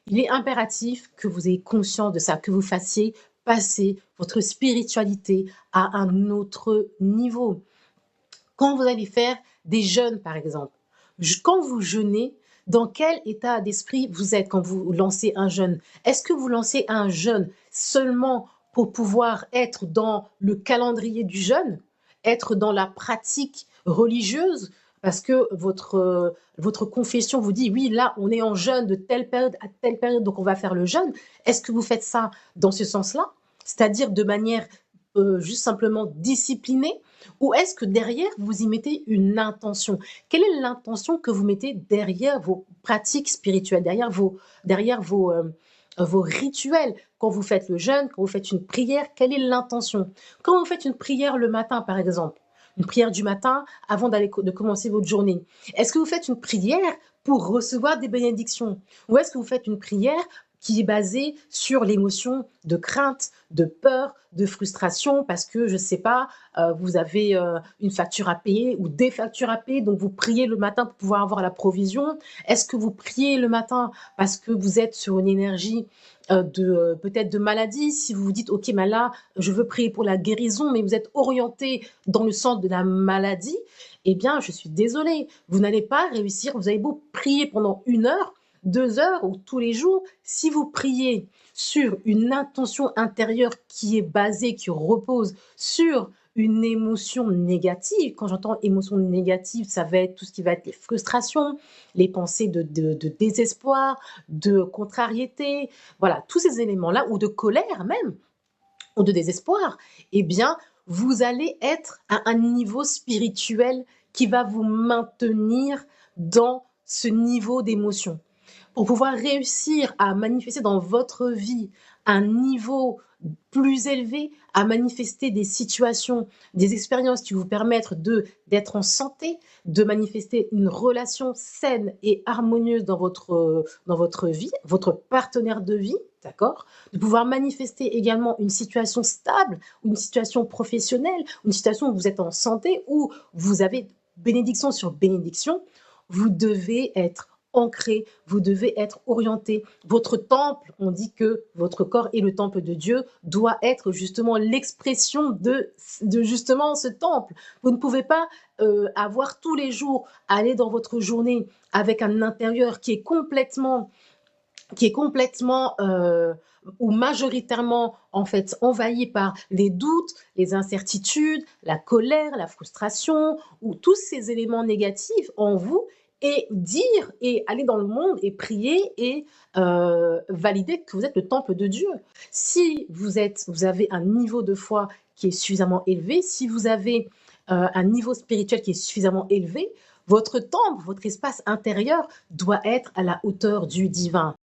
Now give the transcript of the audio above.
Il est impératif que vous ayez conscience de ça, que vous fassiez passer votre spiritualité à un autre niveau. Quand vous allez faire des jeûnes, par exemple, quand vous jeûnez, dans quel état d'esprit vous êtes quand vous lancez un jeûne? Est-ce que vous lancez un jeûne seulement pour pouvoir être dans le calendrier du jeûne, être dans la pratique religieuse, parce que votre confession vous dit: «Oui, là, on est en jeûne de telle période à telle période, donc on va faire le jeûne». Est-ce que vous faites ça dans ce sens-là? C'est-à-dire de manière, juste simplement disciplinée? Ou est-ce que derrière, vous y mettez une intention? Quelle est l'intention que vous mettez derrière vos pratiques spirituelles, derrière vos rituels? Quand vous faites le jeûne, quand vous faites une prière, quelle est l'intention? Quand vous faites une prière le matin, par exemple, une prière du matin avant de commencer votre journée, est-ce que vous faites une prière pour recevoir des bénédictions? Ou est-ce que vous faites une prière qui est basée sur l'émotion de crainte, de peur, de frustration parce que, je ne sais pas, vous avez une facture à payer ou des factures à payer, donc vous priez le matin pour pouvoir avoir la provision. Est-ce que vous priez le matin parce que vous êtes sur une énergie peut-être de maladie? Si vous vous dites, ok, mais là, je veux prier pour la guérison, mais vous êtes orienté dans le sens de la maladie, eh bien, je suis désolée, vous n'allez pas réussir. Vous avez beau prier pendant 1 heure, 2 heures ou tous les jours, si vous priez sur une intention intérieure qui est basée, qui repose sur une émotion négative. Quand j'entends émotion négative, ça va être tout ce qui va être les frustrations, les pensées de désespoir, de contrariété, voilà, tous ces éléments-là, ou de colère même, ou de désespoir, eh bien, vous allez être à un niveau spirituel qui va vous maintenir dans ce niveau d'émotion. Pour pouvoir réussir à manifester dans votre vie un niveau plus élevé, à manifester des situations, des expériences qui vous permettent d'être en santé, de manifester une relation saine et harmonieuse dans votre vie, votre partenaire de vie, d'accord? De pouvoir manifester également une situation stable, une situation professionnelle, une situation où vous êtes en santé, où vous avez bénédiction sur bénédiction. Vous devez être ancré, vous devez être orienté. Votre temple, on dit que votre corps est le temple de Dieu, doit être justement l'expression de justement ce temple. Vous ne pouvez pas avoir tous les jours, aller dans votre journée avec un intérieur qui est complètement ou majoritairement en fait envahi par les doutes, les incertitudes, la colère, la frustration, ou tous ces éléments négatifs en vous, et dire et aller dans le monde et prier et valider que vous êtes le temple de Dieu. Si vous avez un niveau de foi qui est suffisamment élevé, si vous avez un niveau spirituel qui est suffisamment élevé, votre temple, votre espace intérieur doit être à la hauteur du divin.